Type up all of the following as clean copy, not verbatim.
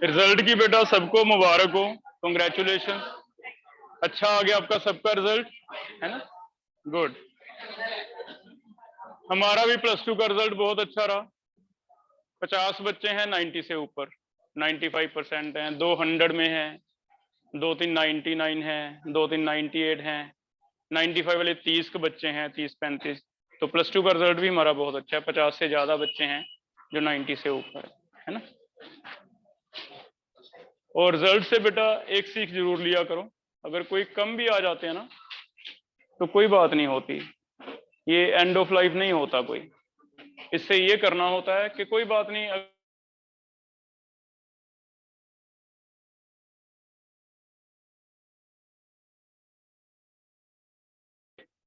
Result की बेटा सबको मुबारक हो, कॉन्ग्रेचुलेशन। अच्छा आ गया आपका सबका रिजल्ट, है ना? गुड। हमारा भी +2 का रिजल्ट बहुत अच्छा रहा। 50 बच्चे हैं 90 से ऊपर, 95% हैं, 2 100 में हैं, 2-3 99 हैं, 2-3 98 हैं, 95 वाले 30 के बच्चे हैं, 30-35। तो +2 का रिजल्ट भी हमारा बहुत अच्छा है। 50 से ज्यादा बच्चे हैं जो 90 से ऊपर है ना? और रिजल्ट से बेटा एक सीख जरूर लिया करो, अगर कोई कम भी आ जाते हैं ना तो कोई बात नहीं होती, ये एंड ऑफ लाइफ नहीं होता कोई। इससे ये करना होता है कि कोई बात नहीं,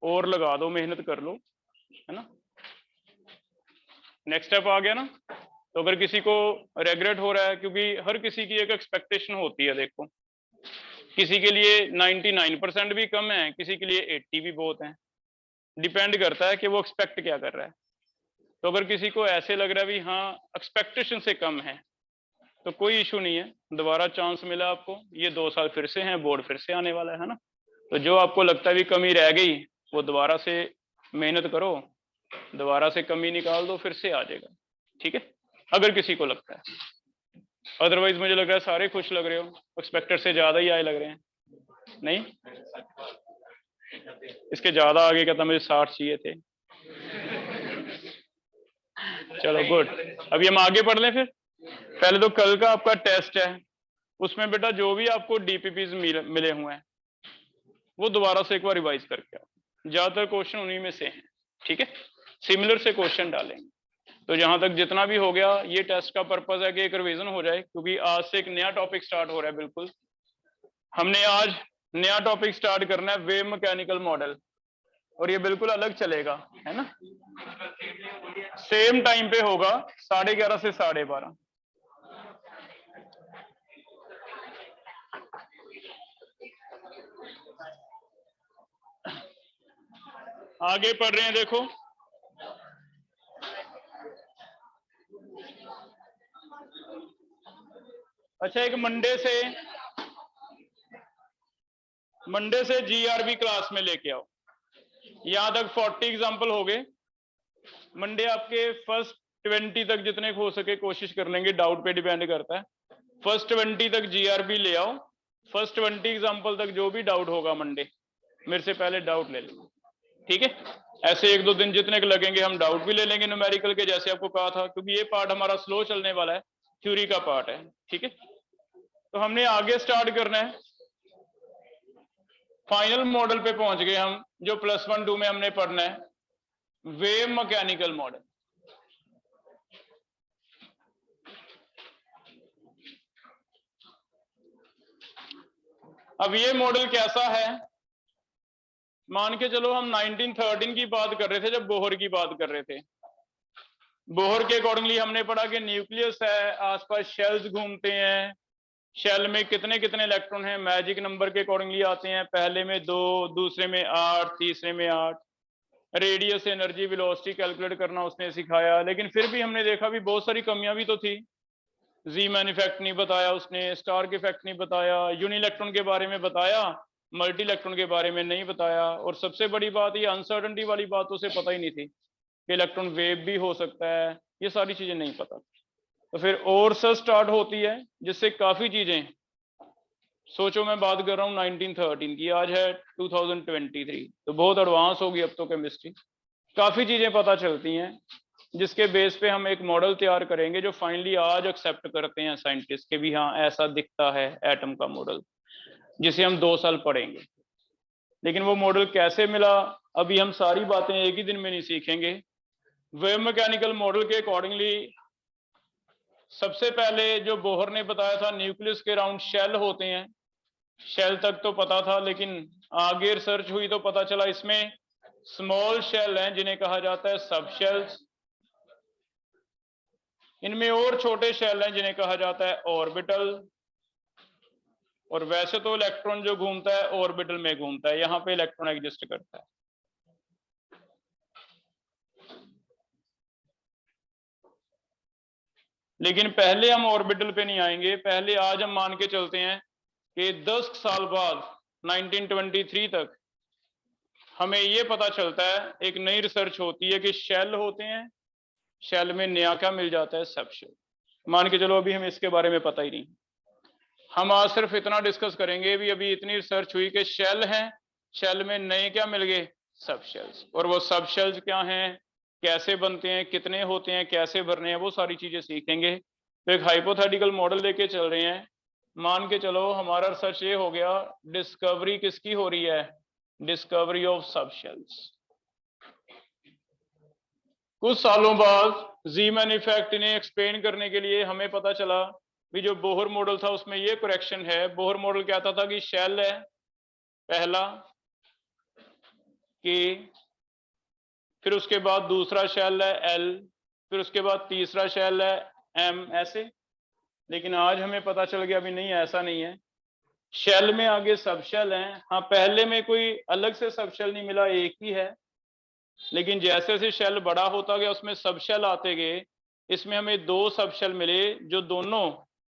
और लगा दो, मेहनत कर लो, है ना? नेक्स्ट स्टेप आ गया ना। तो अगर किसी को रेग्रेट हो रहा है, क्योंकि हर किसी की एक एक्सपेक्टेशन होती है, देखो किसी के लिए 99% भी कम है, किसी के लिए 80 भी बहुत है, डिपेंड करता है कि वो एक्सपेक्ट क्या कर रहा है। तो अगर किसी को ऐसे लग रहा है भी हाँ एक्सपेक्टेशन से कम है, तो कोई इशू नहीं है, दोबारा चांस मिला आपको, ये 2 साल फिर से हैं, बोर्ड फिर से आने वाला है ना? तो जो आपको लगता है भी कमी रह गई, वो दोबारा से मेहनत करो, दोबारा से कमी निकाल दो, फिर से आ जाएगा, ठीक है? अगर किसी को लगता है, अदरवाइज मुझे लग रहा है सारे खुश लग रहे हो, एक्सपेक्टेड से ज्यादा ही आए लग रहे हैं। नहीं, इसके ज्यादा आगे का था, मुझे 60 चाहिए थे। चलो गुड, अभी हम आगे पढ़ लें फिर। पहले तो कल का आपका टेस्ट है, उसमें बेटा जो भी आपको डीपीपीज मिले हुए हैं वो दोबारा से एक बार रिवाइज करके आओ, ज्यादातर क्वेश्चन उन्हीं में से हैं, ठीक है? सिमिलर से क्वेश्चन डालेंगे। तो जहां तक जितना भी हो गया, ये टेस्ट का पर्पज है कि एक रिवीजन हो जाए, क्योंकि आज से एक नया टॉपिक स्टार्ट हो रहा है। बिल्कुल, हमने आज नया टॉपिक स्टार्ट करना है, वेव मैकेनिकल मॉडल, और ये बिल्कुल अलग चलेगा, है ना? सेम टाइम पे होगा, 11:30 से 12:30। आगे पढ़ रहे हैं, देखो अच्छा, एक मंडे से जीआरबी क्लास में लेके आओ। यहां तक 40 एग्जाम्पल हो गए। मंडे आपके फर्स्ट 20 तक जितने हो सके कोशिश कर लेंगे, डाउट पे डिपेंड करता है। फर्स्ट 20 तक जीआरबी ले आओ, फर्स्ट 20 एग्जाम्पल तक जो भी डाउट होगा मंडे मेरे से पहले डाउट ले लेंगे, ठीक है? ऐसे 1-2 दिन जितने के लगेंगे हम डाउट भी ले लेंगे न्यूमेरिकल के, जैसे आपको कहा था, क्योंकि ये पार्ट हमारा स्लो चलने वाला है, थ्योरी का पार्ट है, ठीक है? तो हमने आगे स्टार्ट करना है, फाइनल मॉडल पे पहुंच गए हम, जो +1 2 में हमने पढ़ना है, वेव मैकेनिकल मॉडल। अब ये मॉडल कैसा है, मान के चलो हम 1913 की बात कर रहे थे, जब बोहर की बात कर रहे थे। बोहर के अकॉर्डिंगली हमने पढ़ा कि न्यूक्लियस है, आसपास शेल्स घूमते हैं, शेल में कितने कितने इलेक्ट्रॉन हैं, मैजिक नंबर के अकॉर्डिंगली आते हैं, पहले में 2, दूसरे में 8, तीसरे में 8। रेडियस, एनर्जी, वेलोसिटी कैलकुलेट करना उसने सिखाया, लेकिन फिर भी हमने देखा भी बहुत सारी कमियां भी तो थी। जीमैन इफेक्ट नहीं बताया उसने, स्टार्क इफेक्ट नहीं बताया, यूनि इलेक्ट्रॉन के बारे में बताया, मल्टी इलेक्ट्रॉन के बारे में नहीं बताया, और सबसे बड़ी बात ये अनसर्टेनिटी वाली बात उसे पता ही नहीं थी कि इलेक्ट्रॉन वेव भी हो सकता है, ये सारी चीजें नहीं पता। तो फिर और से स्टार्ट होती है, जिससे काफी चीजें, सोचो मैं बात कर रहा हूँ 1913 की, आज है 2023, तो बहुत एडवांस होगी अब तो केमिस्ट्री, काफी चीजें पता चलती हैं, जिसके बेस पे हम एक मॉडल तैयार करेंगे जो फाइनली आज एक्सेप्ट करते हैं साइंटिस्ट के भी, हाँ ऐसा दिखता है एटम का मॉडल, जिसे हम 2 साल पढ़ेंगे। लेकिन वो मॉडल कैसे मिला, अभी हम सारी बातें एक ही दिन में नहीं सीखेंगे। वेव मैकेनिकल मॉडल के अकॉर्डिंगली सबसे पहले जो बोहर ने बताया था, न्यूक्लियस के अराउंड शेल होते हैं, शेल तक तो पता था, लेकिन आगे रिसर्च हुई तो पता चला इसमें स्मॉल शेल हैं जिन्हें कहा जाता है सब शेल्स, इनमें और छोटे शेल हैं जिन्हें कहा जाता है ऑर्बिटल, और वैसे तो इलेक्ट्रॉन जो घूमता है ऑर्बिटल में घूमता है, यहां पे इलेक्ट्रॉन एग्जिस्ट करता है। लेकिन पहले हम ऑर्बिटल पे नहीं आएंगे, पहले आज हम मान के चलते हैं कि 10 साल बाद 1923 तक हमें ये पता चलता है, एक नई रिसर्च होती है कि शेल होते हैं, शेल में नया क्या मिल जाता है, सब शेल। मान के चलो अभी हमें इसके बारे में पता ही नहीं, हम आज सिर्फ इतना डिस्कस करेंगे भी अभी इतनी रिसर्च हुई कि शेल हैं, शेल में नए क्या मिल गए, सब शेल्स। और वो सब शेल्स क्या हैं, कैसे बनते हैं, कितने होते हैं, कैसे भरने हैं, वो सारी चीजें सीखेंगे। तो एक हाइपोथेटिकल मॉडल लेके चल रहे हैं। मान के चलो हमारा रिसर्च ये हो गया, डिस्कवरी किसकी हो रही है, डिस्कवरी ऑफ सब शेल्स। कुछ सालों बाद ज़ीमैन इफेक्ट इन्हें एक्सप्लेन करने के लिए हमें पता चला भी जो बोहर मॉडल था उसमें ये करेक्शन है। बोहर मॉडल कहता था कि शेल है पहला के, फिर उसके बाद दूसरा शेल है एल, फिर उसके बाद तीसरा शेल है एम, ऐसे। लेकिन आज हमें पता चल गया अभी नहीं, ऐसा नहीं है। शेल में आगे सब शेल हैं। हाँ, पहले में कोई अलग से सब शेल नहीं मिला, एक ही है, लेकिन जैसे जैसे शेल बड़ा होता गया उसमें सब शेल आते गए। इसमें हमें 2 सब शेल मिले जो दोनों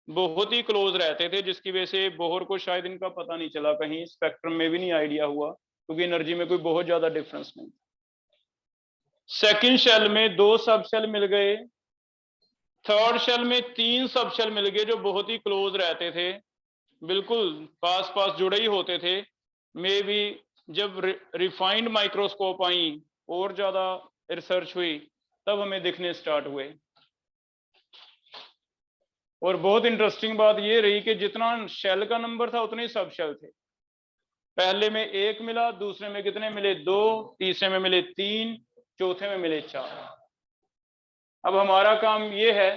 बहुत ही क्लोज रहते थे, जिसकी वजह से बोहर को शायद इनका पता नहीं चला, कहीं स्पेक्ट्रम में भी नहीं आइडिया हुआ, क्योंकि एनर्जी में कोई बहुत ज्यादा डिफरेंस नहीं। सेकंड शेल में 2 सब शेल मिल गए, थर्ड शेल में 3 सब शेल मिल गए जो बहुत ही क्लोज रहते थे, बिल्कुल पास पास जुड़े ही होते थे। मे बी जब रिफाइंड माइक्रोस्कोप आई और ज्यादा रिसर्च हुई तब हमें दिखने स्टार्ट हुए। और बहुत इंटरेस्टिंग बात ये रही कि जितना शेल का नंबर था उतने ही सब शेल थे। पहले में 1 मिला, दूसरे में कितने मिले, 2, तीसरे में मिले 3, चौथे में मिले 4। अब हमारा काम ये है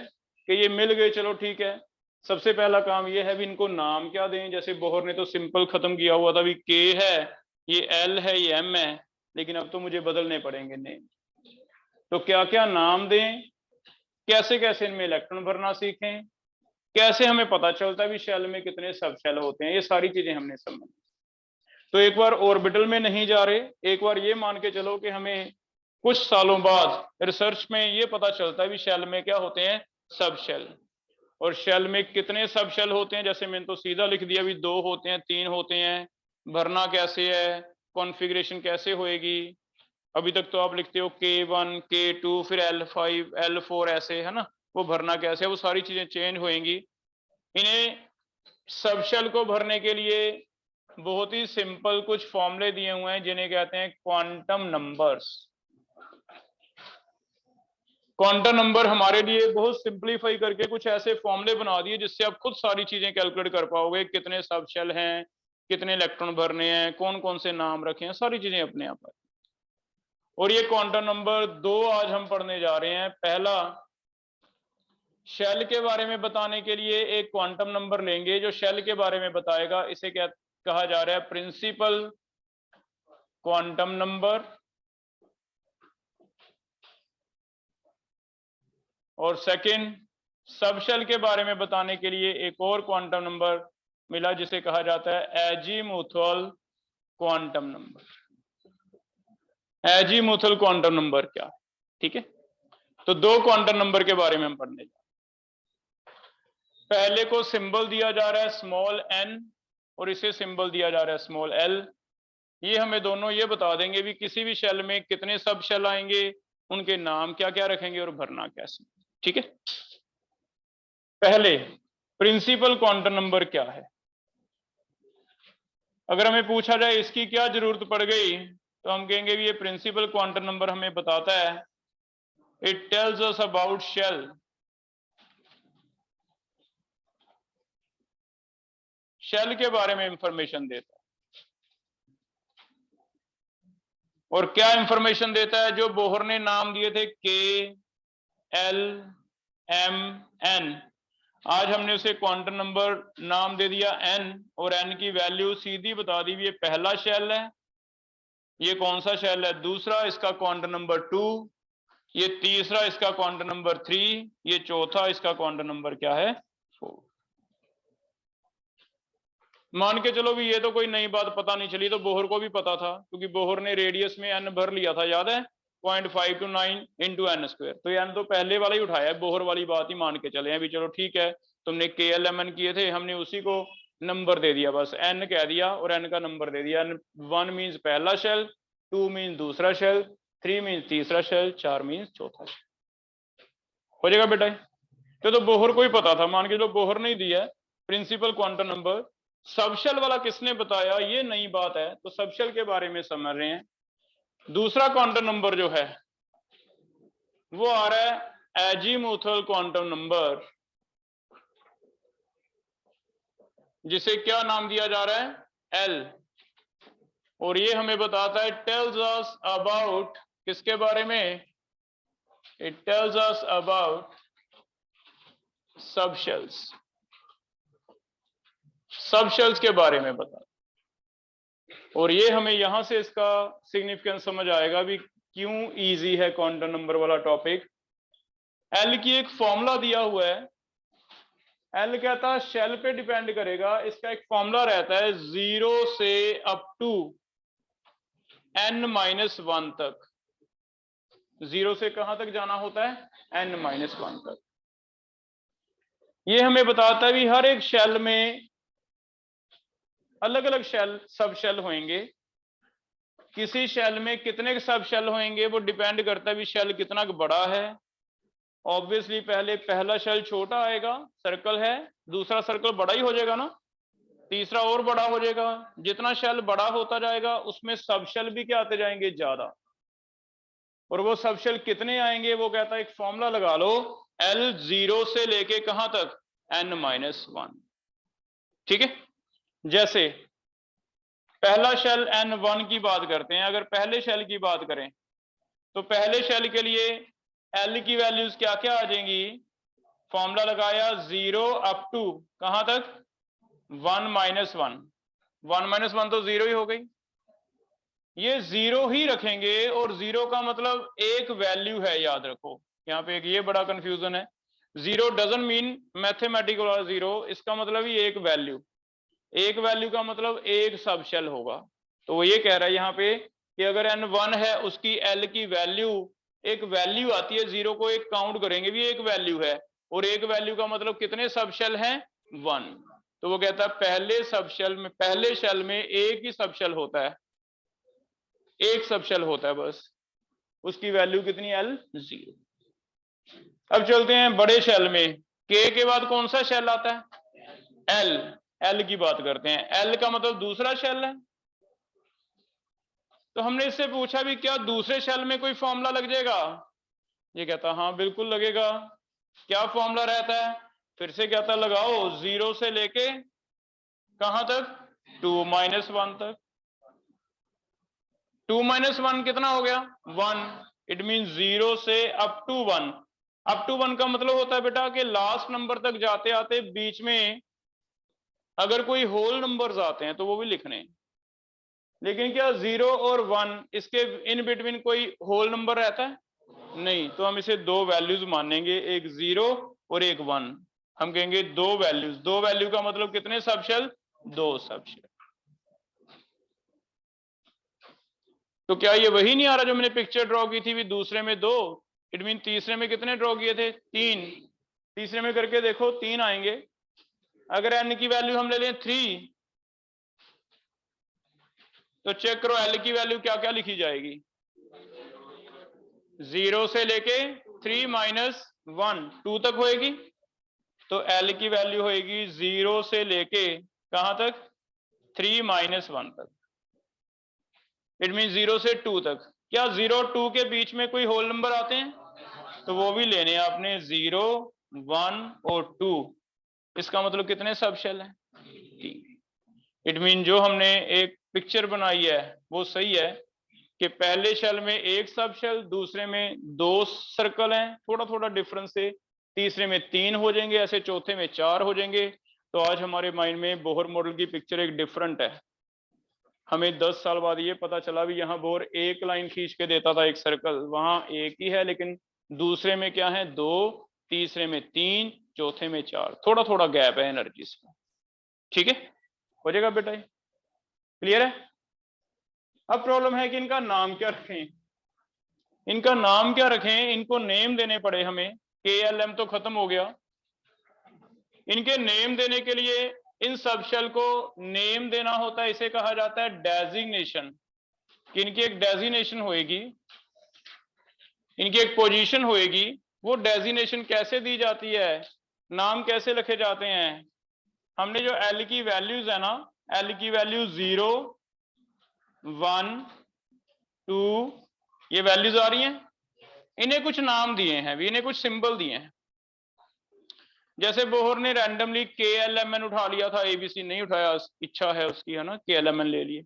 कि ये मिल गए, चलो ठीक है, सबसे पहला काम ये है भी इनको नाम क्या दें। जैसे बोहर ने तो सिंपल खत्म किया हुआ था, भी के है, ये एल है, ये एम है, लेकिन अब तो मुझे बदलने पड़ेंगे नेम। तो क्या क्या नाम दें, कैसे कैसे इनमें इलेक्ट्रॉन भरना सीखें, कैसे हमें पता चलता है भी शेल में कितने सब शेल होते हैं, ये सारी चीजें हमने समझी। तो एक बार ऑर्बिटल में नहीं जा रहे, एक बार ये मान के चलो कि हमें कुछ सालों बाद रिसर्च में ये पता चलता है भी शेल में क्या होते हैं, सब शेल। और शेल में कितने सब शेल होते हैं, जैसे मैंने तो सीधा लिख दिया भी 2 होते हैं, 3 होते हैं, भरना कैसे है, कॉन्फ़िगरेशन कैसे होएगी। अभी तक तो आप लिखते हो K1 K2 फिर L5 L4 ऐसे, है ना, वो भरना कैसे है, वो सारी चीजें चेंज होएंगी। इन्हें सब शेल को भरने के लिए बहुत ही सिंपल कुछ फॉर्मूले दिए हुए हैं जिन्हें कहते हैं क्वांटम नंबर्स। क्वांटम नंबर हमारे लिए बहुत सिंपलीफाई करके कुछ ऐसे फॉर्मूले बना दिए जिससे आप खुद सारी चीजें कैलकुलेट कर पाओगे, कितने सब शेल हैं, कितने इलेक्ट्रॉन भरने हैं, कौन कौन से नाम रखे हैं, सारी चीजें अपने आप। और ये क्वांटम नंबर 2 आज हम पढ़ने जा रहे हैं। पहला, शेल के बारे में बताने के लिए एक क्वांटम नंबर लेंगे जो शेल के बारे में बताएगा, इसे क्या कहा जा रहा है, प्रिंसिपल क्वांटम नंबर। और सेकंड, सब शेल के बारे में बताने के लिए एक और क्वांटम नंबर मिला जिसे कहा जाता है azimuthal quantum number. Azimuthal quantum number क्या है, ठीक है। तो 2 क्वांटम नंबर के बारे में हम पढ़ने जा रहे हैं। पहले को सिंबल दिया जा रहा है स्मॉल n और इसे सिंबल दिया जा रहा है स्मॉल l। ये हमें दोनों ये बता देंगे भी किसी भी शेल में कितने सब शेल आएंगे, उनके नाम क्या क्या रखेंगे और भरना कैसे, ठीक है। पहले, प्रिंसिपल क्वांटम नंबर क्या है। अगर हमें पूछा जाए इसकी क्या जरूरत पड़ गई, तो हम कहेंगे भी ये प्रिंसिपल क्वांटम नंबर हमें बताता है, it tells us about shell, shell के बारे में इंफॉर्मेशन देता है। और क्या इंफॉर्मेशन देता है, जो बोहर ने नाम दिए थे K, L, M, N, आज हमने उसे क्वांटम नंबर नाम दे दिया n, और n की वैल्यू सीधी बता दी, ये पहला शेल है, ये कौन सा शेल है, दूसरा, इसका क्वांटम नंबर 2, ये तीसरा, इसका क्वांटम नंबर 3, ये चौथा, इसका क्वांटम नंबर क्या है, 4। मान के चलो भी ये तो कोई नई बात पता नहीं चली, तो बोहर को भी पता था, क्योंकि बोहर ने रेडियस में n भर लिया था, याद है, 0.5 to 9 इंटू एन स्क्वायर। तो एन तो पहले वाला ही उठाया है, बोहर वाली बात ही मान के चले अभी, चलो ठीक है। तुमने KLMN किए थे, हमने उसी को नंबर दे दिया, बस एन कह दिया और एन का नंबर दे दिया। 1 मीन्स पहला शेल, 2 मीन्स दूसरा शेल, 3 मीन्स तीसरा शेल, 4 मीन्स चौथा शेल। हो जाएगा बेटा। तो बोहर को ही पता था, मान के जो बोहर नहीं दिया प्रिंसिपल क्वांटम नंबर। सबशेल वाला किसने बताया, ये नई बात है, तो सबशेल के बारे में समझ रहे हैं। दूसरा क्वांटम नंबर जो है वो आ रहा है एजीमुथल क्वांटम नंबर, जिसे क्या नाम दिया जा रहा है, एल। और ये हमें बताता है, टेल्स अस अबाउट, किसके बारे में, it tells us about subshells, subshells के बारे में बता। और ये हमें यहां से इसका सिग्निफिकेंस समझ आएगा भी क्यों इजी है क्वांटम नंबर वाला टॉपिक। एल की एक फॉर्मूला दिया हुआ है, एल कहता है शेल पे डिपेंड करेगा, इसका एक फॉर्मूला रहता है 0 से अप टू n-1 तक। 0 से कहां तक जाना होता है, n-1 तक। ये हमें बताता है भी हर एक शेल में अलग अलग शेल, सब शेल होंगे। किसी शेल में कितने सब शेल होंगे वो डिपेंड करता है भी शेल कितना बड़ा है। ऑब्वियसली पहले पहला शेल छोटा आएगा, सर्कल है, दूसरा सर्कल बड़ा ही हो जाएगा ना, तीसरा और बड़ा हो जाएगा। जितना शेल बड़ा होता जाएगा उसमें सब शेल भी क्या आते जाएंगे, ज्यादा। और वो सब शेल कितने आएंगे, वो कहता है एक फॉर्मूला लगा लो, L 0 से लेके कहां तक, n-1। ठीक है, जैसे पहला शेल n1 की बात करते हैं। अगर पहले शेल की बात करें तो पहले शेल के लिए L की वैल्यूज क्या क्या आ जाएंगी, फॉर्मूला लगाया 0 अप टू कहां तक, 1-1। 1-1 तो 0 ही हो गई, ये 0 ही रखेंगे। और 0 का मतलब एक वैल्यू है, याद रखो। यहाँ पे एक ये बड़ा कंफ्यूजन है, 0 डजंट मीन मैथमेटिकल 0, इसका मतलब ही एक वैल्यू। एक वैल्यू का मतलब एक सब शेल होगा। तो वो ये कह रहा है यहाँ पे कि अगर n1 है, उसकी L की वैल्यू, एक वैल्यू आती है, 0 को एक काउंट करेंगे भी एक वैल्यू है, और एक वैल्यू का मतलब कितने सब शेल हैं, 1। तो वो कहता है पहले सब शेल में, पहले शेल में एक ही सब शेल होता है, एक सब शेल होता है बस, उसकी वैल्यू कितनी, L 0। अब चलते हैं बड़े शेल में, K के बाद कौन सा शेल आता है, L। L की बात करते हैं, L का मतलब दूसरा शेल है। तो हमने इससे पूछा भी क्या दूसरे शेल में कोई फॉर्मूला लग जाएगा, ये कहता हाँ बिल्कुल लगेगा। क्या फॉर्मूला रहता है, फिर से कहता लगाओ 0 से लेके कहां तक, 2-1 तक। 2-1 कितना हो गया, 1। इट मीन 0 से अप टू 1। अप टू 1 का मतलब होता है बेटा कि लास्ट नंबर तक जाते आते बीच में अगर कोई होल नंबर्स आते हैं तो वो भी लिखने हैं। लेकिन क्या 0 और 1 इसके इन बिटवीन कोई होल नंबर रहता है, नहीं। तो हम इसे दो वैल्यूज मानेंगे, एक 0 और एक 1। हम कहेंगे दो वैल्यूज, दो वैल्यू का मतलब कितने सब शेल, 2 सब शेल। तो क्या ये वही नहीं आ रहा जो मैंने पिक्चर ड्रॉ की थी भी दूसरे में 2, इट मीन तीसरे में कितने ड्रॉ किए थे, 3। तीसरे में करके देखो 3 आएंगे। अगर n की वैल्यू हम ले लें 3, तो चेक करो L की वैल्यू क्या क्या लिखी जाएगी, 0 से लेके 3-1 2 तक होएगी। तो L की वैल्यू होएगी 0 से लेके कहां तक, 3-1 तक। इट मीन 0 से 2 तक। क्या 0 और 2 के बीच में कोई होल नंबर आते हैं, तो वो भी लेने हैं आपने, 0, 1 और 2। इसका मतलब कितने सब शेल हैं, 3। इट मीन जो हमने एक पिक्चर बनाई है वो सही है कि पहले शेल में एक सब शेल, दूसरे में 2 सर्कल हैं, थोड़ा थोड़ा डिफरेंस से, तीसरे में 3 हो जाएंगे, ऐसे चौथे में 4 हो जाएंगे। तो आज हमारे माइंड में बोहर मॉडल की पिक्चर एक डिफरेंट है। हमें 10 साल बाद ये पता चला भी यहाँ बोहर एक लाइन खींच के देता था, एक सर्कल, वहां एक ही है, लेकिन दूसरे में क्या है, 2, तीसरे में 3, चौथे में 4, थोड़ा थोड़ा गैप है एनर्जीज का। ठीक है, हो जाएगा बेटा, क्लियर है। अब प्रॉब्लम है कि इनका नाम क्या रखें। इनका नाम क्या रखें, इनको नेम देने पड़े हमें। KLM तो खत्म हो गया, इनके नेम देने के लिए इन सब शेल को नेम देना होता है, इसे कहा जाता है डेजिग्नेशन। इनकी एक डेजिग्नेशन होएगी, इनकी एक पोजीशन होएगी। वो डेजिग्नेशन कैसे दी जाती है, नाम कैसे लिखे जाते हैं, हमने जो L की वैल्यूज है ना, L की वैल्यू 0 1 2 ये वैल्यूज आ रही हैं, इन्हें कुछ नाम दिए हैं, इन्हें कुछ सिंबल दिए हैं। जैसे बोहर ने रैंडमली KLMN उठा लिया था, ABC नहीं उठाया, इच्छा है उसकी, है ना, KLMN ले लिए।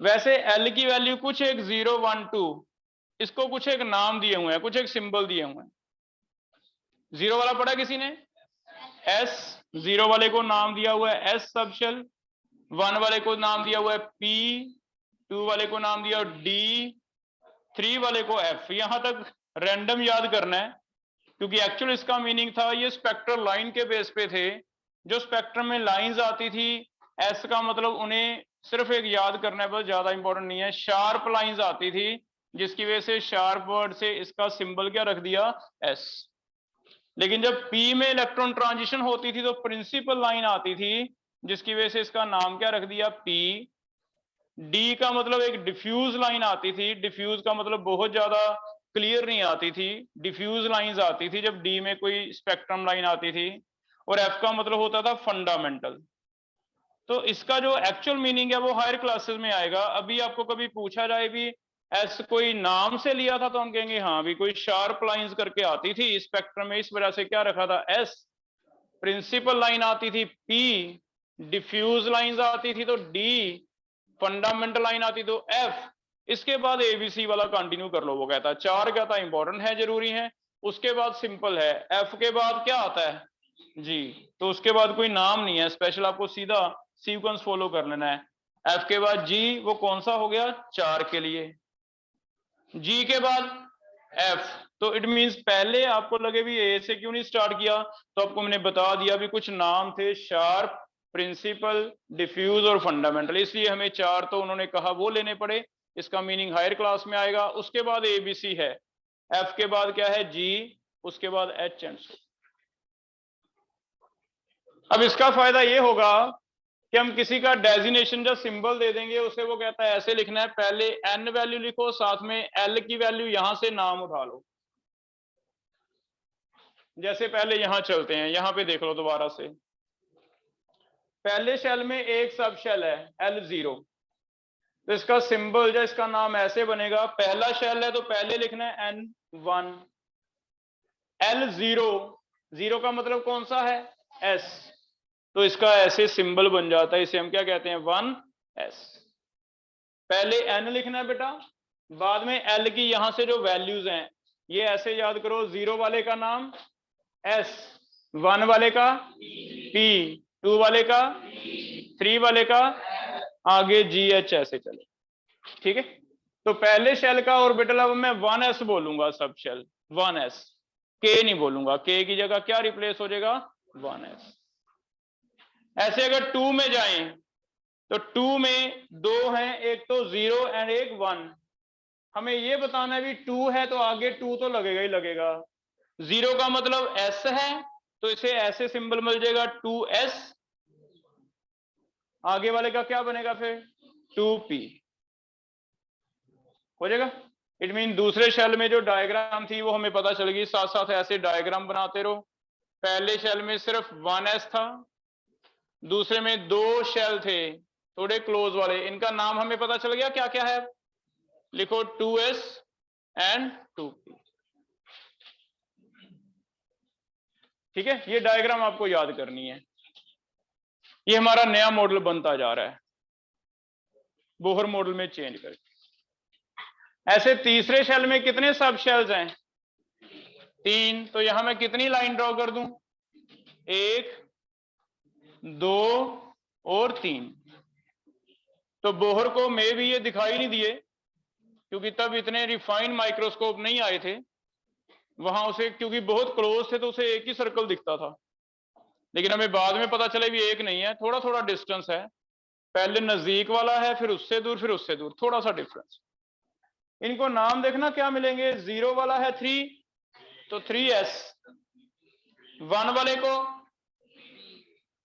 वैसे L की वैल्यू कुछ एक 0 1 2, इसको कुछ एक नाम दिए हुए हैं, कुछ एक सिंबल दिए हुए हैं। 0 वाला पढ़ा किसी ने, S, 0 वाले को नाम दिया हुआ है S सब शेल, 1 वाले को नाम दिया हुआ है P, 2 वाले को नाम दिया D, 3 वाले को F। यहां तक रैंडम याद करना है, क्योंकि एक्चुअल इसका मीनिंग था ये स्पेक्ट्रल लाइन के बेस पे थे। जो स्पेक्ट्रम में लाइंस आती थी, एस का मतलब उन्हें सिर्फ एक याद करना है, बस, ज्यादा इंपॉर्टेंट नहीं है। शार्प लाइंस आती थी, जिसकी वजह से शार्प वर्ड से इसका सिंबल क्या रख दिया, एस। लेकिन जब पी में इलेक्ट्रॉन ट्रांजिशन होती थी तो प्रिंसिपल लाइन आती थी, जिसकी वजह से इसका नाम क्या रख दिया, पी। डी का मतलब एक डिफ्यूज लाइन आती थी, डिफ्यूज का मतलब बहुत ज्यादा क्लियर नहीं आती थी, डिफ्यूज लाइंस आती थी जब डी में कोई स्पेक्ट्रम लाइन आती थी। और एफ का मतलब होता था फंडामेंटल। तो इसका जो एक्चुअल मीनिंग है वो हायर क्लासेस में आएगा। अभी आपको कभी पूछा जाए भी एस कोई नाम से लिया था, तो हम कहेंगे हाँ भी कोई शार्प लाइंस करके आती थी स्पेक्ट्रम में, इस वजह से क्या रखा था, एस। प्रिंसिपल लाइन आती थी पी, डिफ्यूज लाइंस आती थी तो डी, फंडामेंटल लाइन आती तो एफ। इसके बाद एबीसी वाला कंटिन्यू कर लो, वो कहता है 4 कहता है इंपॉर्टेंट है, जरूरी है। उसके बाद सिंपल है, एफ के बाद क्या आता है, जी। तो उसके बाद कोई नाम नहीं है स्पेशल, आपको सीधा सीक्वेंस फॉलो कर लेना है। एफ के बाद जी, वो कौन सा हो गया, 4 के लिए। जी के बाद एफ, तो इट मींस पहले आपको लगे भी ए से क्यों नहीं स्टार्ट किया, तो आपको मैंने बता दिया भी कुछ नाम थे, शार्प, प्रिंसिपल, डिफ्यूज और फंडामेंटल, इसलिए हमें 4 तो उन्होंने कहा वो लेने पड़े। इसका मीनिंग हायर क्लास में आएगा। उसके बाद एबीसी है, एफ के बाद क्या है, जी, उसके बाद एच एंड सो। अब इसका फायदा ये होगा कि हम किसी का डेजिग्नेशन जब सिंबल दे देंगे उसे, वो कहता है ऐसे लिखना है, पहले एन वैल्यू लिखो, साथ में एल की वैल्यू यहां से नाम उठा लो। जैसे पहले यहां चलते हैं, यहां पे देख लो दोबारा से, पहले शेल में एक सब शेल है L0, तो इसका सिंबल या इसका नाम ऐसे बनेगा, पहला शेल है तो पहले लिखना है N1, L0, 0 का मतलब कौन सा है, S, तो इसका ऐसे सिंबल बन जाता है, इसे हम क्या कहते हैं, 1S। पहले N लिखना है बेटा, बाद में L की यहां से जो वैल्यूज हैं ये ऐसे याद करो, 0 वाले का नाम S, 1 वाले का P, 2 वाले का, 3 वाले का, आगे GH, ऐसे चले, ठीक है। तो पहले शेल का ऑर्बिटल अब मैं 1s बोलूंगा, सब शेल 1s, K नहीं बोलूंगा, K की जगह क्या रिप्लेस हो जाएगा, 1s। ऐसे अगर 2 में जाएं तो 2 में 2 हैं, एक तो 0 एंड एक 1। हमें ये बताना है भी 2 है तो आगे 2 तो लगेगा ही लगेगा। 0 का मतलब S है तो इसे ऐसे सिंबल मिल जाएगा 2S, आगे वाले का क्या बनेगा फिर 2P हो जाएगा। इट मीन दूसरे शेल में जो डायग्राम थी वो हमें पता चल गई, साथ साथ ऐसे डायग्राम बनाते रहो। पहले शेल में सिर्फ 1S था, दूसरे में 2 शेल थे थोड़े क्लोज वाले, इनका नाम हमें पता चल गया क्या क्या है, लिखो 2S एंड 2P, ठीक है। ये डायग्राम आपको याद करनी है। ये हमारा नया मॉडल बनता जा रहा है, बोहर मॉडल में चेंज करके। ऐसे तीसरे शेल में कितने सब शेल्स हैं, 3, तो यहां मैं कितनी लाइन ड्रॉ कर दूं, 1 2 और 3। तो बोहर को में भी ये दिखाई नहीं दिए, क्योंकि तब इतने रिफाइंड माइक्रोस्कोप नहीं आए थे वहां, उसे क्योंकि बहुत क्लोज थे तो उसे एक ही सर्कल दिखता था। लेकिन हमें बाद में पता चला भी एक नहीं है, थोड़ा थोड़ा डिस्टेंस है, पहले नजदीक वाला है, फिर उससे दूर, फिर उससे दूर, थोड़ा सा डिफरेंस। इनको नाम देखना क्या मिलेंगे, 0 वाला है 3 तो 3s, 1 वाले को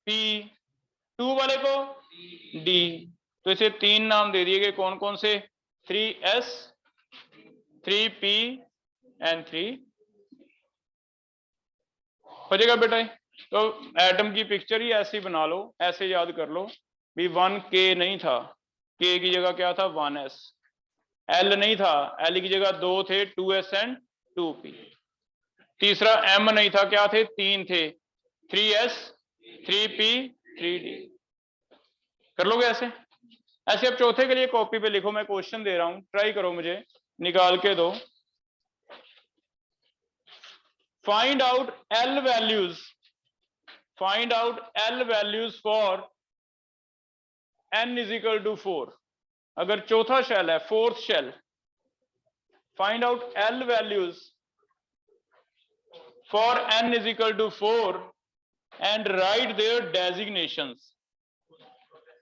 p, 2 वाले को d। तो इसे 3 नाम दे दिए गए, कौन कौन से, 3s, 3p एंड 3। हो जाएगा बेटा। तो एटम की पिक्चर ही ऐसी बना लो, ऐसे याद कर लो भी 1k नहीं था, k की जगह क्या था 1s, l नहीं था, l की जगह 2 थे 2s एंड 2p। तीसरा m नहीं था, क्या थे 3 थे, 3s 3p 3d। कर लोगे ऐसे। ऐसे अब चौथे के लिए कॉपी पे लिखो, मैं क्वेश्चन दे रहा हूं, ट्राई करो, मुझे निकाल के दो। Find out l values, find out l values for n is equal to 4। अगर चौथा शेल है, fourth shell, find out l values for n is equal to 4 and write their designations,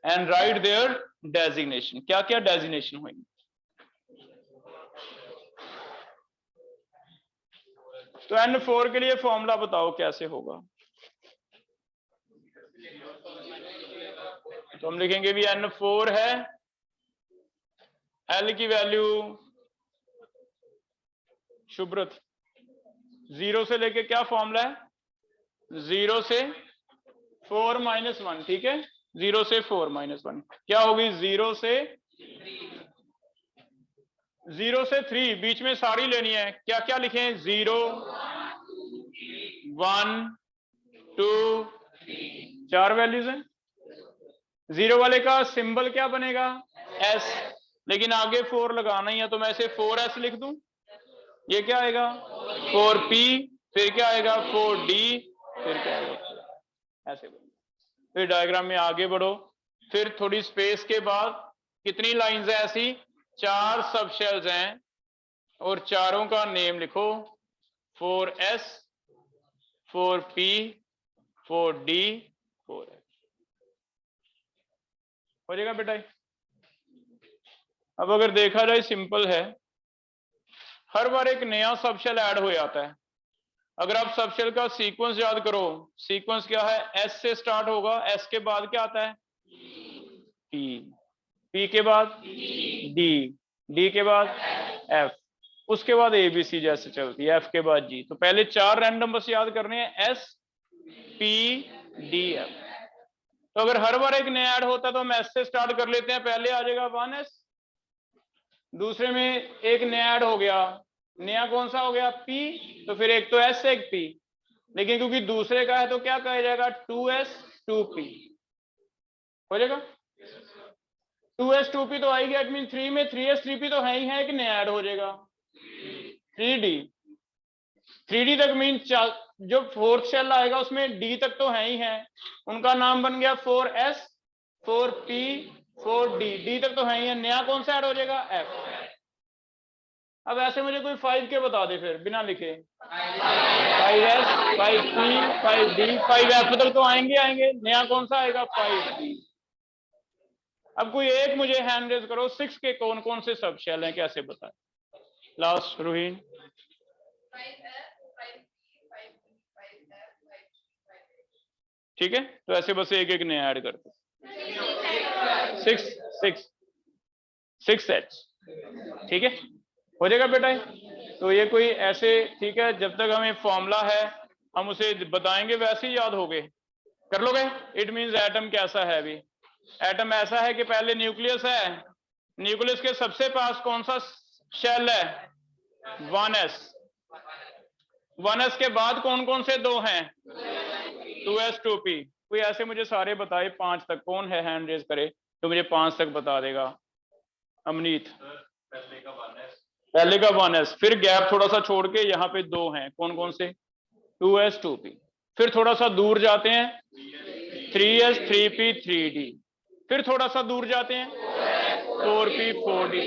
and write their designation. क्या क्या designation होंगे, तो n4 के लिए formula बताओ कैसे होगा। तो हम लिखेंगे भी n4 है, l की वैल्यू शुभ्रत 0 से लेके क्या फॉर्मूला है, 0 से 4 माइनस 1, ठीक है, 0 से 4 माइनस 1 क्या होगी, 0 से 3, बीच में सारी लेनी है, क्या क्या लिखें, 0 1 2 4 वैल्यूज हैं। 0 वाले का सिंबल क्या बनेगा, s, लेकिन आगे 4 लगाना ही है, तो मैं इसे 4s लिख दूं। ये क्या आएगा 4p, फिर क्या आएगा 4d, फिर क्या आएगा, ऐसे बनेगा। फिर डायग्राम में आगे बढ़ो, फिर थोड़ी स्पेस के बाद कितनी लाइंस है ऐसी, 4 सब शेल्स हैं और चारों का नेम लिखो, 4s 4p 4d 4h। हो जाएगा बेटा। अब अगर देखा जाए सिंपल है, हर बार एक नया सब शेल ऐड हो जाता है। अगर आप सब शेल का सीक्वेंस याद करो, सीक्वेंस क्या है, एस से स्टार्ट होगा, एस के बाद क्या आता है पी, पी के बाद डी, डी के बाद एफ, उसके बाद एबीसी जैसे चलती है, एफ के बाद जी। तो पहले 4 रैंडम बस याद करने हैं, एस पी डी एफ। तो अगर हर बार एक नया ऐड होता है तो हम एस से स्टार्ट कर लेते हैं, पहले आ जाएगा 1s, दूसरे में एक नया ऐड हो गया, नया कौन सा हो गया p, तो फिर एक तो s एक p, लेकिन क्योंकि दूसरे का है तो क्या कहा जाएगा 2s 2p। हो जाएगा 2s 2p तो आएगी, एट मीन 3 में 3s 3p तो है ही है, कि नया ऐड हो जाएगा 3d, 3d तक मीन जो फोर्थ शेल आएगा उसमें d तक तो है ही है, उनका नाम बन गया 4s 4p 4d, d तक तो है ही है, नया कौन सा ऐड हो जाएगा f। अब ऐसे मुझे कोई 5 के बता दे फिर बिना लिखे, 5s 5p 5d 5f तक तो आएंगे आएंगे, नया कौन सा आएगा 5d। अब कोई एक मुझे हैंड रेज करो, 6 के कौन कौन से सब शेल हैं, कैसे बताए, लास्ट रोहिन। ठीक है, तो ऐसे बस एक एक नया ऐड करते, 6 सेट्स, ठीक है, हो जाएगा बेटा। तो ये कोई ऐसे, ठीक है, जब तक हमें फॉर्मूला है हम उसे बताएंगे, वैसे ही याद हो गए, कर लोगे। इट मींस एटम कैसा है, अभी एटम ऐसा है कि पहले न्यूक्लियस है, न्यूक्लियस के सबसे पास कौन सा शेल है 1s, 1s के बाद कौन कौन से दो हैं 2s 2p। कोई ऐसे मुझे सारे बताए 5 तक, कौन है हैंड रेज करे तो मुझे 5 तक बता देगा। अमनीत, पहले का 1s, फिर गैप थोड़ा सा छोड़ के यहाँ पे 2 हैं, कौन कौन से 2s 2p, फिर थोड़ा सा दूर जाते हैं 3s 3p 3d, फिर थोड़ा सा दूर जाते हैं 4p 4d।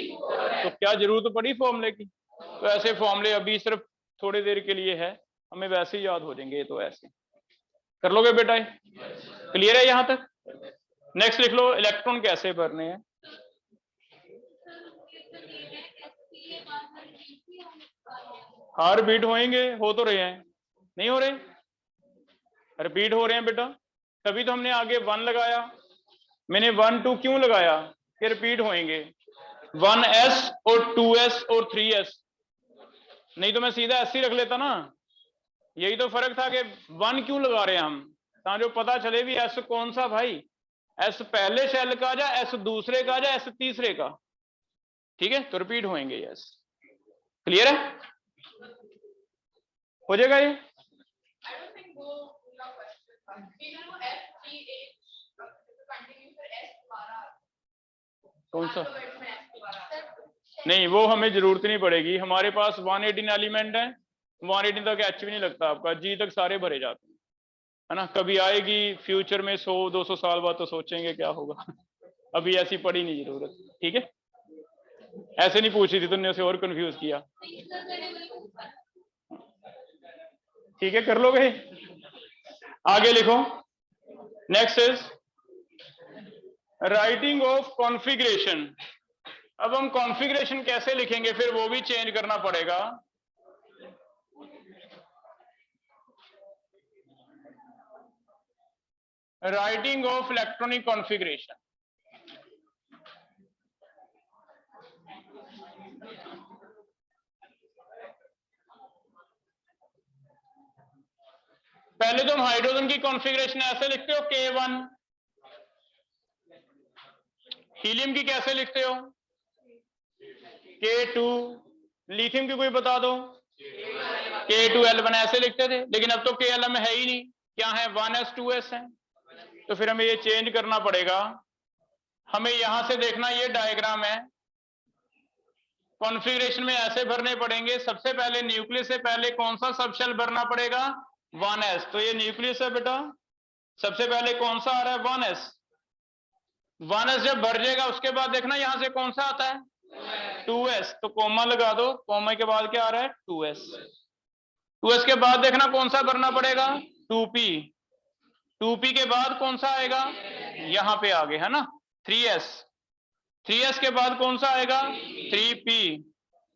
तो क्या जरूरत पड़ी फॉर्मूले की, तो ऐसे फॉर्मूले अभी सिर्फ थोड़ी देर के लिए है, हमें वैसे ही याद हो जाएंगे, तो ऐसे कर लोगे बेटा, क्लियर है यहां तक। नेक्स्ट लिख लो, इलेक्ट्रॉन कैसे भरने हैं। हार बीट होंगे, हो तो रहे हैं, नहीं हो रहे, रिपीट हो रहे हैं बेटा, तभी तो हमने आगे 1 लगाया। मैंने 1 2 क्यों लगाया कि रिपीट होंगे 1s और 2s और 3s, नहीं तो मैं सीधा s ही रख लेता ना। यही तो फर्क था कि 1 क्यों लगा रहे हैं हम, ताकि पता चले भी s कौन सा भाई, s पहले शेल का या s दूसरे का या s तीसरे का, ठीक है, तो रिपीट होंगे यस। क्लियर है, हो जाएगा ये। कौन सा, नहीं वो हमें जरूरत नहीं पड़ेगी, हमारे पास 118 एलिमेंट है, 118 तक एच भी नहीं लगता आपका, जी तक सारे भरे जाते हैं, है ना। कभी आएगी फ्यूचर में 100-200 साल बाद तो सोचेंगे क्या होगा अभी ऐसी पड़ी नहीं जरूरत, ठीक है। ऐसे नहीं पूछ रही थी, तुमने उसे और कंफ्यूज किया, ठीक है, कर लोगे। आगे लिखो, next is writing of configuration. अब हम कॉन्फ़िगरेशन कैसे लिखेंगे, फिर वो भी चेंज करना पड़ेगा। राइटिंग ऑफ इलेक्ट्रॉनिक कॉन्फ़िगरेशन, पहले तो हम हाइड्रोजन की कॉन्फ़िगरेशन ऐसे लिखते हो K1, हीलियम की कैसे लिखते हो K2, लिथियम की कोई बता दो K2L1, ऐसे लिखते थे, लेकिन अब तो KLM है ही नहीं, क्या है 1s 2s है, तो फिर हमें ये चेंज करना पड़ेगा। हमें यहां से देखना, ये डायग्राम है, कॉन्फ़िगरेशन में ऐसे भरने पड़ेंगे। सबसे पहले न्यूक्लियस से पहले कौन सा सबशेल भरना पड़ेगा 1s, तो ये न्यूक्लियस है बेटा, सबसे पहले कौन सा आ रहा है 1s, 1s जब भर जाएगा उसके बाद देखना यहां से कौन सा आता है 2s, तो कोमा लगा दो, कोमा के बाद क्या आ रहा है 2s, 2s के बाद देखना कौन सा भरना पड़ेगा 2p, 2p के बाद कौन सा आएगा, यहां पे आगे है ना 3s, 3s के बाद कौन सा आएगा 3p,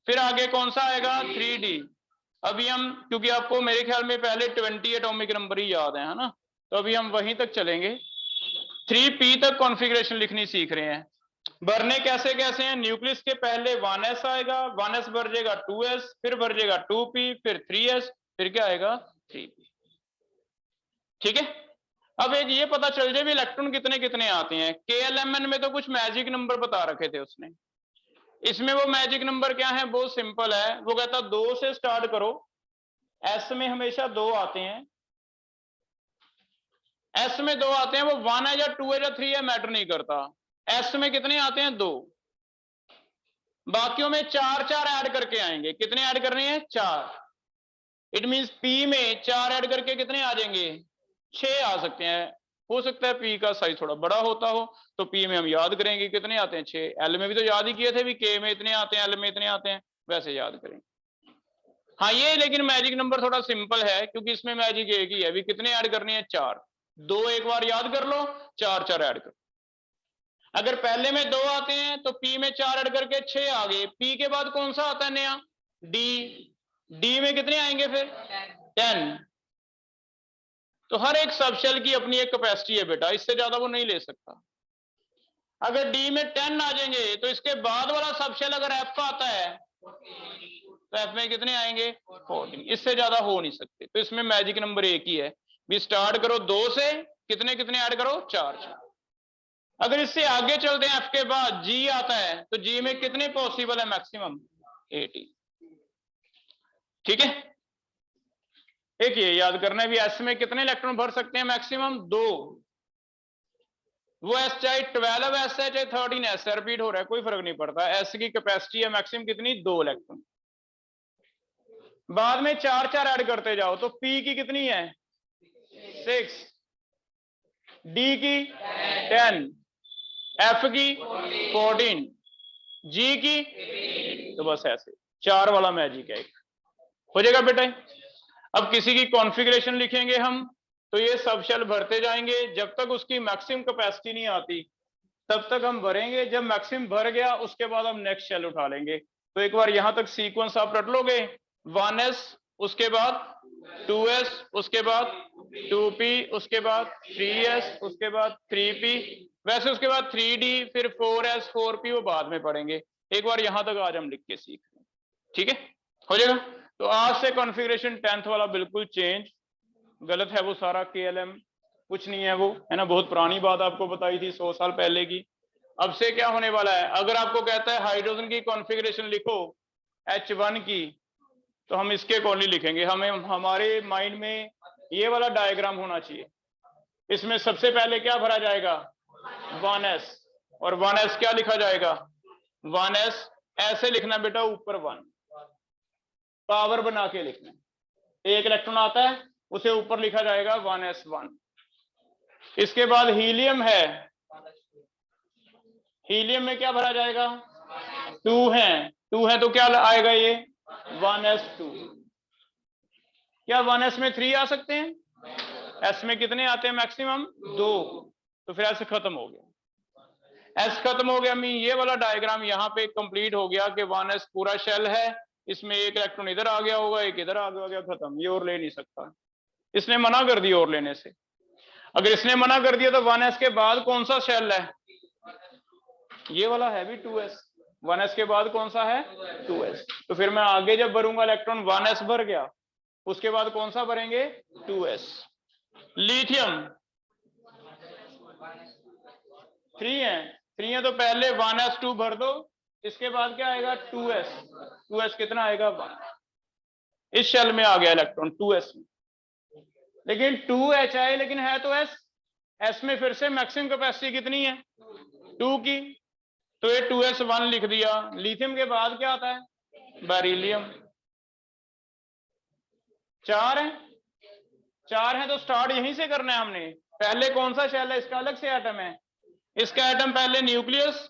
फिर आगे कौन सा आएगा 3d। अभी हम, क्योंकि आपको मेरे ख्याल में पहले 20 एटॉमिक नंबर ही याद है ना, तो अभी हम वहीं तक चलेंगे, 3p तक कॉन्फ़िगरेशन लिखनी सीख रहे हैं। भरने कैसे कैसे हैं, न्यूक्लियस के पहले 1s आएगा, 1s भर जाएगा 2s, फिर भर जाएगा 2p, फिर 3s, फिर क्या आएगा 3p, ठीक है। अब एक ये पता चल जाए भी इलेक्ट्रॉन कितने कितने आते हैं। KLMN में तो कुछ मैजिक नंबर बता रखे थे उसने, इसमें वो मैजिक नंबर क्या है, बहुत सिंपल है, वो कहता 2 से स्टार्ट करो, S में हमेशा 2 आते हैं, S में 2 आते हैं, वो 1 है या 2 है या 3 है मैटर नहीं करता, S में कितने आते हैं 2, बाकियों में 4 ऐड करके आएंगे, कितने ऐड करने हैं 4, इट मींस P में 4 ऐड करके कितने आ जाएंगे 6 आ सकते हैं। हो सकता है P का साइज थोड़ा बड़ा होता हो, तो P में हम याद करेंगे कितने आते हैं 6, L में भी तो याद ही किए थे भी, K में इतने आते हैं, L में इतने आते हैं, वैसे याद करेंगे। हाँ ये लेकिन मैजिक नंबर थोड़ा सिंपल है, क्योंकि इसमें मैजिक एक ही है भी, कितने ऐड करने हैं 4, 2 एक बार याद कर लो, 4 ऐड करो। अगर पहले में 2 आते हैं तो P में 4 ऐड करके 6 आ गए, P के बाद कौन सा आता है नया D, D में कितने आएंगे फिर 10, तो हर एक सबशेल की अपनी एक कैपेसिटी है बेटा, इससे ज्यादा वो नहीं ले सकता। अगर डी में 10 आ जाएंगे तो इसके बाद वाला सबशेल अगर एफ आता है तो एफ में कितने आएंगे 14, इससे ज्यादा हो नहीं सकते। तो इसमें मैजिक नंबर एक ही है भी, स्टार्ट करो 2 से, कितने कितने ऐड करो 4। अगर इससे आगे चलते हैं, एफ के बाद जी आता है, तो जी में कितने पॉसिबल है मैक्सिमम 80, ठीक है। एक ये याद करना है भी, एस में कितने इलेक्ट्रॉन भर सकते हैं मैक्सिमम 2, वो एस चाहे 12 एस है चाहे 13 एस है, रिपीट हो रहा है कोई फर्क नहीं पड़ता, एस की कैपेसिटी है मैक्सिमम कितनी 2 इलेक्ट्रॉन। बाद में 4 ऐड करते जाओ, तो पी की कितनी है 6, डी की 10, एफ की 14, जी की, तो बस ऐसे 4 वाला मैजिक है, एक हो जाएगा बेटा। अब किसी की कॉन्फ़िगरेशन लिखेंगे हम, तो ये सब शेल भरते जाएंगे, जब तक उसकी मैक्सिमम कैपेसिटी नहीं आती तब तक हम भरेंगे, जब मैक्सिमम भर गया उसके बाद हम नेक्स्ट शेल उठा लेंगे। तो एक बार यहां तक सीक्वेंस आप रट लोगे, 1s, उसके बाद 2s, उसके बाद 2p, उसके बाद 3s, उसके बाद 3p, वैसे उसके बाद 3d, फिर 4s 4p वो बाद में पढ़ेंगे। एक बार यहां तक आज हम लिख के सीख लें, ठीक है, हो जाएगा। तो आज से कॉन्फ़िगरेशन 10th वाला बिल्कुल चेंज, गलत है वो सारा, KLM कुछ नहीं है वो, है ना, बहुत पुरानी बात आपको बताई थी 100 साल पहले की। अब से क्या होने वाला है, अगर आपको कहता है हाइड्रोजन की कॉन्फ़िगरेशन लिखो H1 की, तो हम इसके अकॉर्डिंगली लिखेंगे। हमें हमारे माइंड में ये वाला डायग्राम होना चाहिए। इसमें सबसे पहले क्या भरा जाएगा, 1s, और 1s क्या लिखा जाएगा, 1s ऐसे लिखना बेटा, ऊपर 1 पावर बना के लिखना, एक इलेक्ट्रॉन आता है उसे ऊपर लिखा जाएगा 1s1। इसके बाद हीलियम है, हीलियम में क्या भरा जाएगा, 2 है तो क्या आएगा ये 1s2। क्या 1s में 3 आ सकते हैं, s में कितने आते हैं मैक्सिमम 2, तो फिर s खत्म हो गया, s खत्म हो गया। मीन ये वाला डायग्राम यहाँ पे कंप्लीट हो गया कि 1s पूरा शेल है, इसमें एक इलेक्ट्रॉन इधर आ गया होगा, एक इधर आ गया, खत्म, ये और ले नहीं सकता, इसने मना कर दिया और लेने से। अगर इसने मना कर दिया तो 1s के बाद कौन सा शेल है, ये वाला है भी 2s, 1s के बाद कौन सा है 2s, तो फिर मैं आगे जब भरूंगा इलेक्ट्रॉन 1s भर गया, उसके बाद कौन सा भरेंगे 2s। लिथियम 3 है तो पहले 1s2 भर दो, इसके बाद क्या आएगा 2s कितना आएगा 1, इस शेल में आ गया इलेक्ट्रॉन 2s में, लेकिन 2h आए लेकिन है तो s में फिर से मैक्सिमम कैपेसिटी कितनी है 2 की, तो ये 2s1 लिख दिया। लिथियम के बाद क्या आता है बेरिलियम, 4 है तो स्टार्ट यहीं से करना है हमने। पहले कौन सा शेल है, इसका अलग से एटम है, इसका एटम पहले न्यूक्लियस,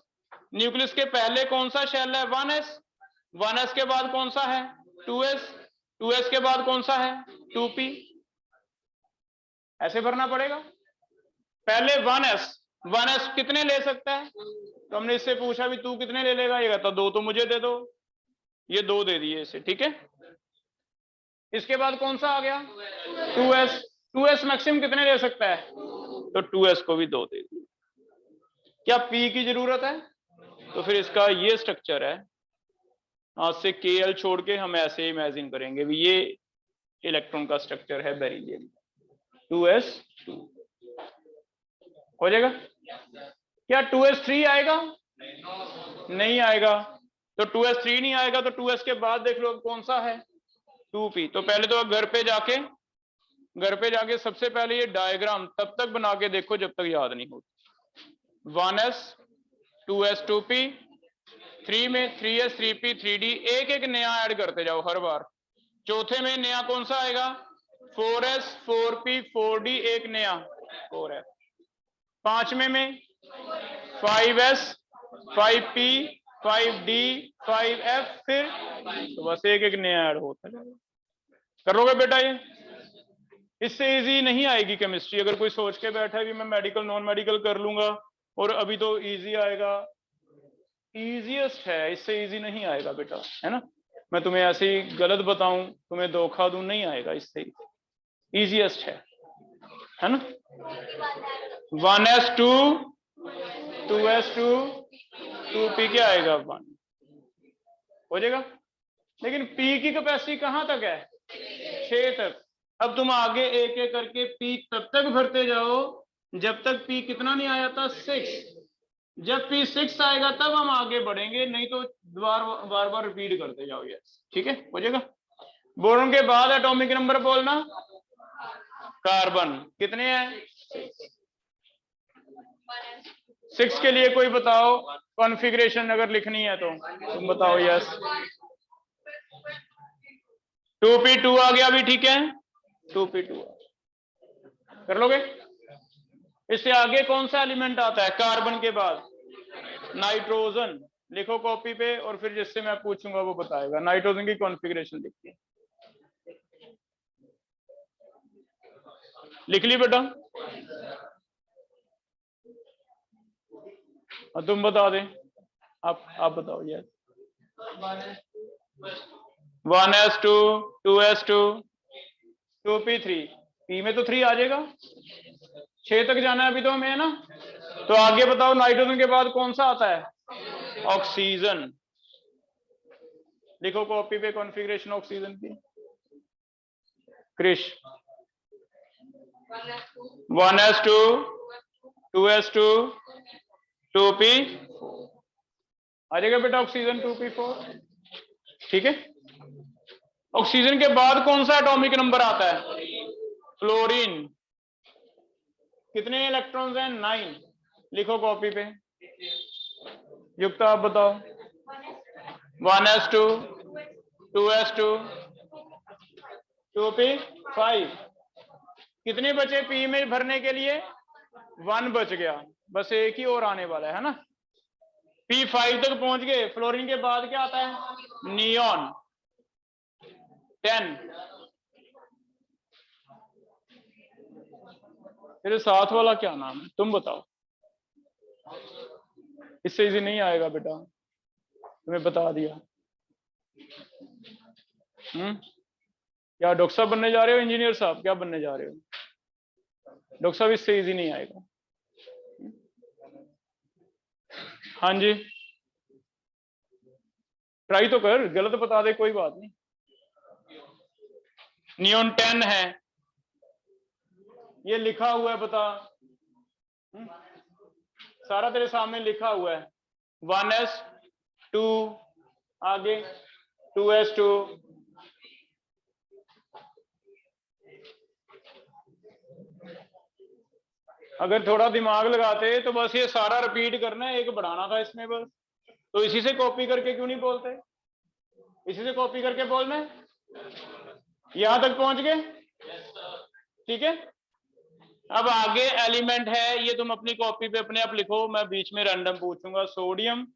न्यूक्लियस के पहले कौन सा शेल है 1s के बाद कौन सा है 2s के बाद कौन सा है 2p, ऐसे भरना पड़ेगा। पहले 1s कितने ले सकता है, तो हमने इससे पूछा भी तू कितने ले लेगा, ये कहता 2, तो मुझे दे दो, ये 2 दे दिए इसे, ठीक है। इसके बाद कौन सा आ गया 2s मैक्सिमम कितने ले सकता है, तो 2s को भी 2 दे दिए। क्या p की जरूरत है, तो फिर इसका ये स्ट्रक्चर है, आज से Kl छोड़ के हम ऐसे इमेजिन करेंगे भी ये इलेक्ट्रॉन का स्ट्रक्चर है बेरिलियम, 2s2 हो जाएगा। क्या 2s3 आएगा, नहीं आएगा, तो 2s3 नहीं आएगा तो 2s के बाद देख लो कौन सा है 2p। तो पहले तो घर पे जाके सबसे पहले ये डायग्राम तब तक बना के देखो जब तक याद नहीं होती। 1s 2s 2p, 3 में 3s 3p 3d, एक एक नया ऐड करते जाओ हर बार। चौथे में नया कौन सा आएगा 4s 4p 4d, एक नया 4f। पांचवें में 5s 5p 5d 5f, फिर तो बस एक एक नया ऐड होता है। कर लोगे बेटा ये, इससे इजी नहीं आएगी केमिस्ट्री। अगर कोई सोच के बैठा है कि मैं मेडिकल नॉन मेडिकल कर लूंगा और अभी तो इजी आएगा, इजीएस्ट है, इससे इजी नहीं आएगा बेटा, है ना। मैं तुम्हें ऐसे ही गलत बताऊं, तुम्हें धोखा दूं, नहीं आएगा, इससे इजीएस्ट है ना। 1s2 2s2 2p क्या आएगा 1 हो जाएगा। लेकिन p की कैपेसिटी कहां तक है 6 तक। अब तुम आगे एक एक करके p तब तक भरते जाओ जब तक p कितना नहीं आया था 6। जब p 6 आएगा तब हम आगे बढ़ेंगे, नहीं तो बार बार रिपीट करते जाओ। यस ठीक है, हो जाएगा। बोरॉन के बाद एटॉमिक नंबर बोलना, कार्बन कितने हैं 6 के लिए कोई बताओ कॉन्फ़िगरेशन अगर लिखनी है तो तुम बताओ। यस 2p2 आ गया भी, ठीक है 2p2 कर लोगे। इससे आगे कौन सा एलिमेंट आता है कार्बन के बाद नाइट्रोजन, लिखो कॉपी पे, और फिर जिससे मैं पूछूंगा वो बताएगा। नाइट्रोजन की कॉन्फ़िगरेशन लिखिए, लिख ली बेटा, तुम बता दे, आप बताओ। Yes 1s2 2s2 2p3, P में तो 3 आ जाएगा, 6 तक जाना है अभी तो हमें, है ना। तो आगे बताओ नाइट्रोजन के बाद कौन सा आता है, ऑक्सीजन। लिखो कॉपी पे कॉन्फ़िगरेशन ऑक्सीजन की। क्रिश 1s2 2s2 2p आ जाएगा बेटा ऑक्सीजन 2p4, ठीक है। ऑक्सीजन के बाद कौन सा एटॉमिक नंबर आता है, फ्लोरीन। कितने इलेक्ट्रॉन्स हैं, 9। लिखो कॉपी पे। युक्ता आप बताओ। 1s2 2s2 2p5, कितने बचे पी में भरने के लिए, 1 बच गया, बस एक ही और आने वाला है ना। P5 तक पहुंच गए। फ्लोरीन के बाद क्या आता है, नियॉन 10। तेरे साथ वाला क्या नाम है, तुम बताओ। इससे इजी नहीं आएगा बेटा, तुम्हें बता दिया। क्या डॉक्टर साहब बनने जा रहे हो, इंजीनियर साहब क्या बनने जा रहे हो। डॉक्टर साहब इससे इजी नहीं आएगा। हाँ जी, ट्राई तो कर, गलत बता दे कोई बात नहीं। नियॉन 10 है, ये लिखा हुआ है, बता। सारा तेरे सामने लिखा हुआ है। 1s2 आगे 2s2 अगर थोड़ा दिमाग लगाते तो बस ये सारा रिपीट करना है, एक बढ़ाना था इसमें बस। तो इसी से कॉपी करके क्यों नहीं बोलते, इसी से कॉपी करके बोलना है। यहां तक पहुंच गए, ठीक है। अब आगे एलिमेंट है, ये तुम अपनी कॉपी पे अपने आप लिखो, मैं बीच में रैंडम पूछूंगा। सोडियम,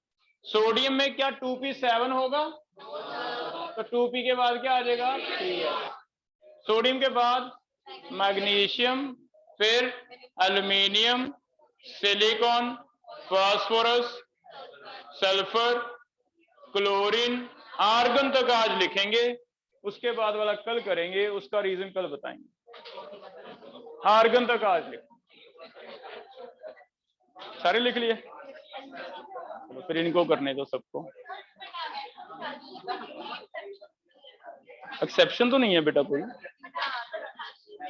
सोडियम में क्या 2p7 होगा, तो 2p के बाद क्या आ जाएगा, 3s। सोडियम के बाद मैग्नीशियम, फिर aluminium, silicon, phosphorus, sulphur, chlorine, argon तक आज लिखेंगे, उसके बाद वाला कल करेंगे, उसका रीजन कल बताएंगे। आर्गन तक आज लिख, सारे लिख लिए, तो फिर इनको करने दो सबको। एक्सेप्शन तो नहीं है बेटा कोई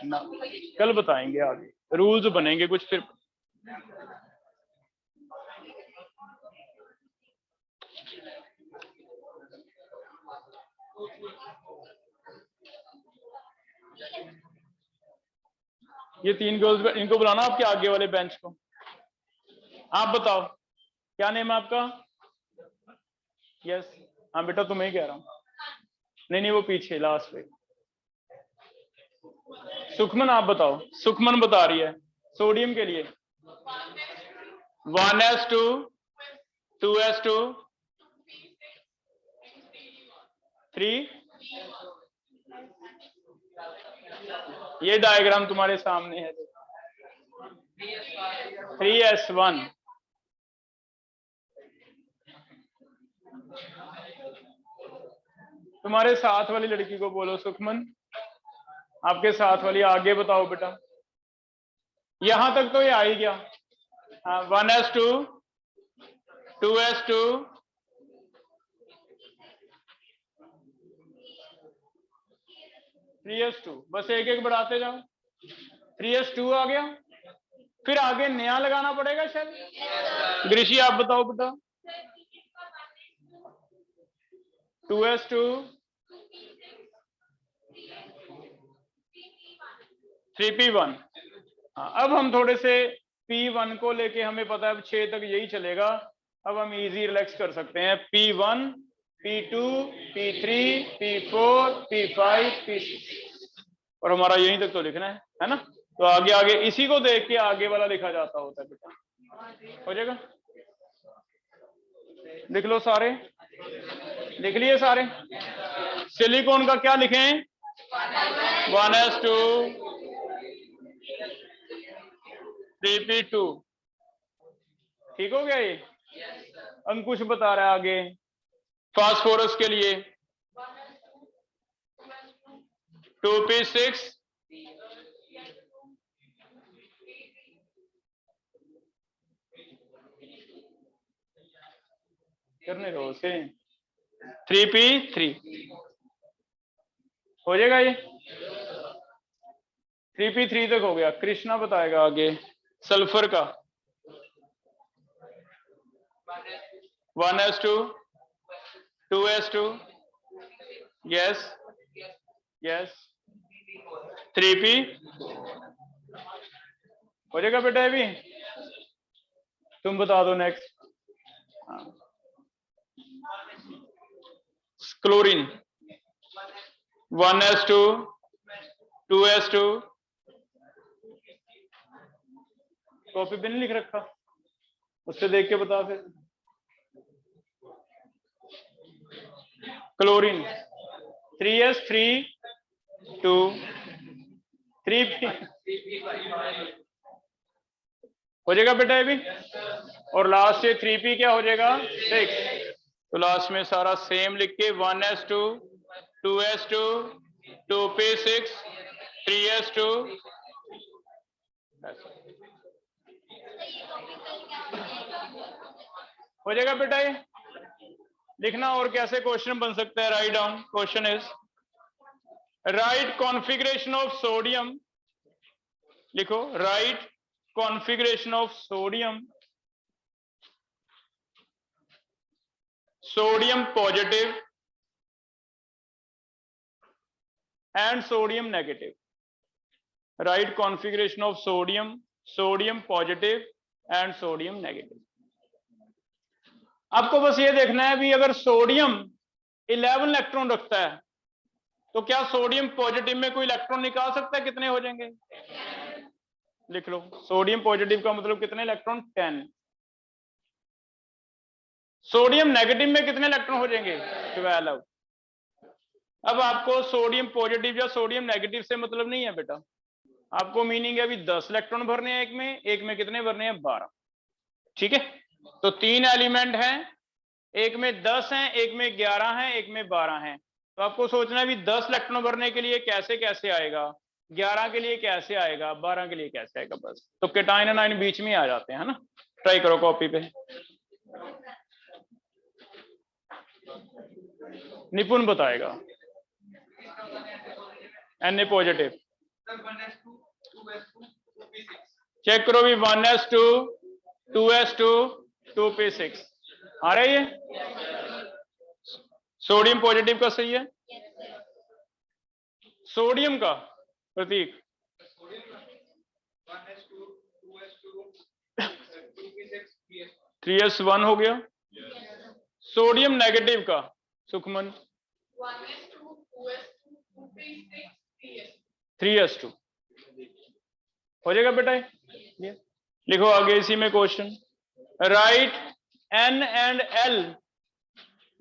ना, कल बताएंगे आगे, रूल्स बनेंगे कुछ फिर। ये 3 गर्ल्स, इनको बुलाना आपके आगे वाले बेंच को। आप बताओ क्या नेम है आपका, यस। हाँ बेटा तुम्हें कह रहा हूँ, नहीं वो पीछे लास्ट पे। सुखमन आप बताओ, सुखमन बता रही है सोडियम के लिए 1s2 2s2 3, ये डायग्राम तुम्हारे सामने है, 3s1। तुम्हारे साथ वाली लड़की को बोलो, सुखमन आपके साथ वाली, आगे बताओ बेटा। यहां तक तो ये आ ही गया। हाँ 1s2 2s2 3s2, बस एक एक बढ़ाते जाओ। 3s2 आ गया, फिर आगे नया लगाना पड़ेगा शायद। ग्रिशी आप बताओ बेटा। 2s2 3p1। अब हम थोड़े से p1 को लेके, हमें पता है 6 तक यही चलेगा, अब हम इजी रिलैक्स कर सकते हैं। p1 p2 p3 p4 p5 p6, और हमारा यहीं तक तो लिखना है ना। तो आगे आगे इसी को देख के आगे वाला लिखा जाता होता है बेटा, हो जाएगा। लिख लो सारे, लिख लिए सारे। सिलिकॉन का क्या लिखें, 1s2 3p2, ठीक हो गया। ये अंकुश बता रहा है आगे। फास्फोरस के लिए 2p6 करने दो उसे 3p3 हो जाएगा ये 3p3 तक हो गया। कृष्णा बताएगा आगे सल्फर का 1s2 2s2 yes yes 3p हो जाएगा बेटा ये भी तुम बता दो next. Chlorine 1s2 2s2 copy पे नहीं लिख रखा उससे देख के बता फिर। क्लोरीन 3s3 2 3p हो जाएगा बेटा ये भी और लास्ट से 3p क्या हो जाएगा 6 तो लास्ट में सारा सेम लिख के 1s2 2s2 2p6 3s2 हो जाएगा बेटा ये लिखना। और कैसे क्वेश्चन बन सकता है right down question is right configuration of sodium लिखो right configuration of sodium sodium positive and sodium negative right configuration of sodium sodium positive and sodium negative. आपको बस ये देखना है भी अगर सोडियम 11 इलेक्ट्रॉन रखता है तो क्या सोडियम पॉजिटिव में कोई इलेक्ट्रॉन निकाल सकता है कितने हो जाएंगे लिख लो सोडियम पॉजिटिव का मतलब कितने इलेक्ट्रॉन 10 सोडियम नेगेटिव में कितने इलेक्ट्रॉन हो जाएंगे 12। अब आपको सोडियम पॉजिटिव या सोडियम नेगेटिव से मतलब नहीं है बेटा आपको मीनिंग है अभी 10 इलेक्ट्रॉन भरने हैं एक में कितने भरने हैं 12 ठीक है। तो 3 एलिमेंट हैं एक में 10 हैं एक में 11 हैं एक में 12 हैं तो आपको सोचना है भी 10 इलेक्ट्रॉन भरने के लिए कैसे कैसे आएगा 11 के लिए कैसे आएगा 12 के लिए कैसे आएगा बस तो केटाइन एनाइन बीच में आ जाते हैं है ना। ट्राई करो कॉपी पे निपुण बताएगा Na पॉजिटिव चेक करो भी 1s2 2s2 2p6 आ रही है सोडियम पॉजिटिव का सही है सोडियम का प्रतीक 3s1 हो गया सोडियम नेगेटिव का सुखमन 3s2 हो जाएगा बेटा ये लिखो आगे इसी में question right N and L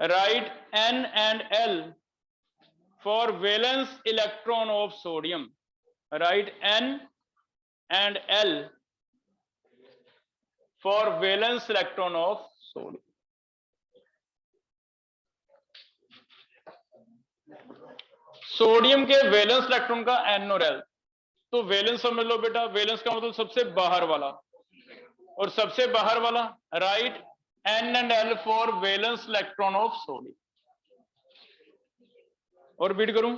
write N and L for valence electron of sodium write N and L for valence electron of sodium sodium के वैलेंस इलेक्ट्रॉन का N और L तो वैलेंस समझ लो बेटा वैलेंस का मतलब सबसे बाहर वाला और सबसे बाहर वाला right N and L for valence electron of sodium और बीट करूं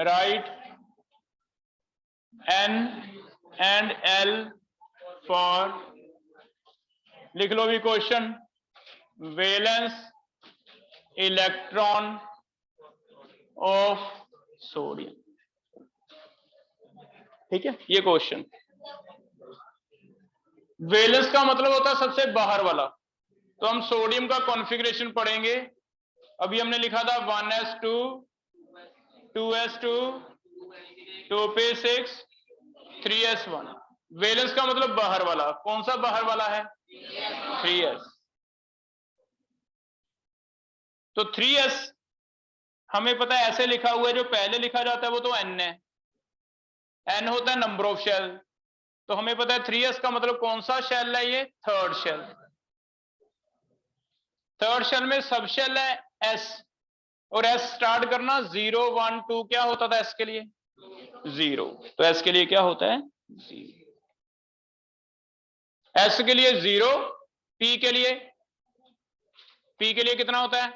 right N and L for लिख लो भी question valence electron of sodium ठीक है ये क्वेश्चन वैलेंस का मतलब होता है सबसे बाहर वाला तो हम सोडियम का कॉन्फ़िगरेशन पढ़ेंगे अभी हमने लिखा था 1s2 2s2 2p6 3s1 valence का मतलब बाहर वाला कौन सा बाहर वाला है 3s तो 3s हमें पता है ऐसे लिखा हुआ है जो पहले लिखा जाता है वो तो n है n होता है नंबर ऑफ शेल तो हमें पता है 3s का मतलब कौन सा शेल है ये थर्ड शेल में सब शेल है s और एस स्टार्ट करना 0 1 2 क्या होता था एस के लिए 0, तो एस के लिए क्या होता है 0, एस के लिए 0, पी के लिए कितना होता है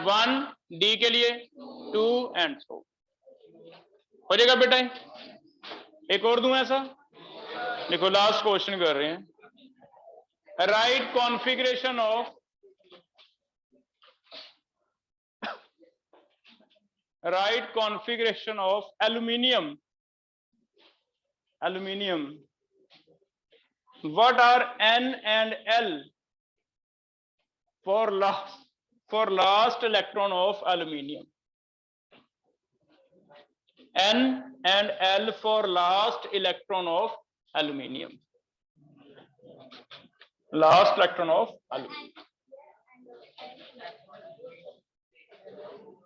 1, डी के लिए 2 एंड सो। हो जाएगा बेटा, एक और दूं ऐसा, देखो लास्ट क्वेश्चन कर रहे हैं, right configuration of aluminium, what are N and L for last electron of aluminium? N and L for last electron of aluminium, last electron of aluminium।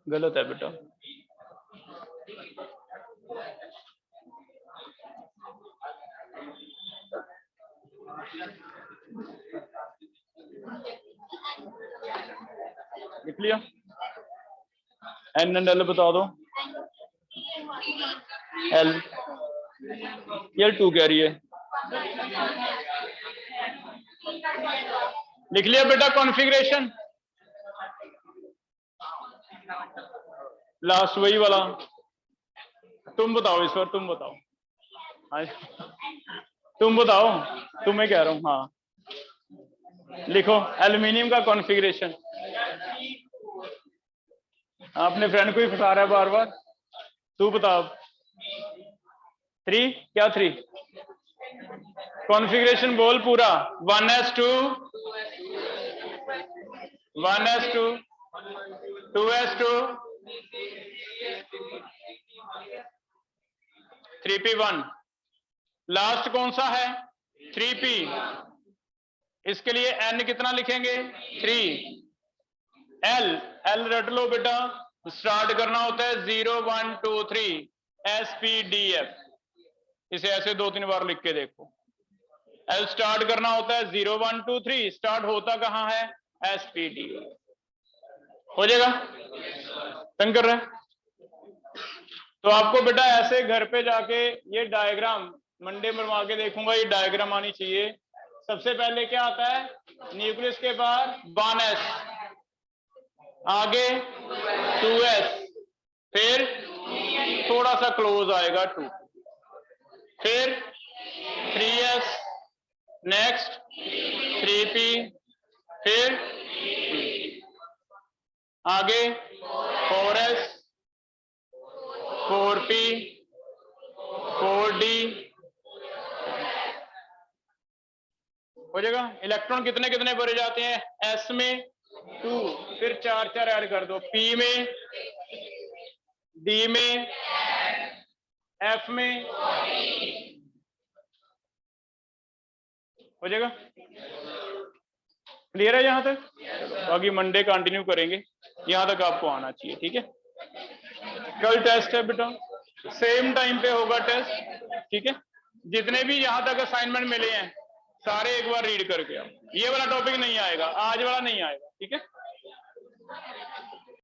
गलत है बेटा, लिख लिया, N एंड L बता दो, L ये 2 कह रही है, लिख लिया बेटा कॉन्फ़िगरेशन, लास्ट वही वाला, तुम बताओ इस बार, तुम बताओ, तुम बताओ, तुम्हें कह रहा हूं, हाँ लिखो एल्यूमिनियम का कॉन्फ़िगरेशन। अपने फ्रेंड को ही फंसा रहा है बार बार, तू बता। 3 क्या 3 कॉन्फ़िगरेशन बोल पूरा, 1s2 1s2 2s2 3p1, last कौन सा है 3p, इसके लिए n कितना लिखेंगे 3, L रट लो बेटा, स्टार्ट करना होता है 0 1 2 3 SPDF, इसे ऐसे 2-3 बार लिख के देखो, L स्टार्ट करना होता है 0 1 2 3, स्टार्ट होता कहां है SPDF। हो जाएगा, तंग कर रहा है तो आपको बेटा ऐसे घर पे जाके ये डायग्राम मंडे बनवा के देखूंगा, ये डायग्राम आनी चाहिए। सबसे पहले क्या आता है, न्यूक्लियस के बाहर 1s, आगे 2s, फिर थोड़ा सा क्लोज आएगा 2, फिर 3s, नेक्स्ट 3p, फिर आगे 4s, 4p, 4d, हो जाएगा। इलेक्ट्रॉन कितने कितने भरे जाते हैं, s में 2, फिर 4 ऐड कर दो, p में, d में, f में, हो जाएगा। क्लियर है यहाँ तक, बाकी मंडे कंटिन्यू करेंगे, यहाँ तक आपको आना चाहिए, ठीक है। कल टेस्ट है बेटा, सेम टाइम पे होगा टेस्ट, ठीक है। जितने भी यहाँ तक असाइनमेंट मिले हैं सारे एक बार रीड करके आओ, ये वाला टॉपिक नहीं आएगा, आज वाला नहीं आएगा, ठीक है।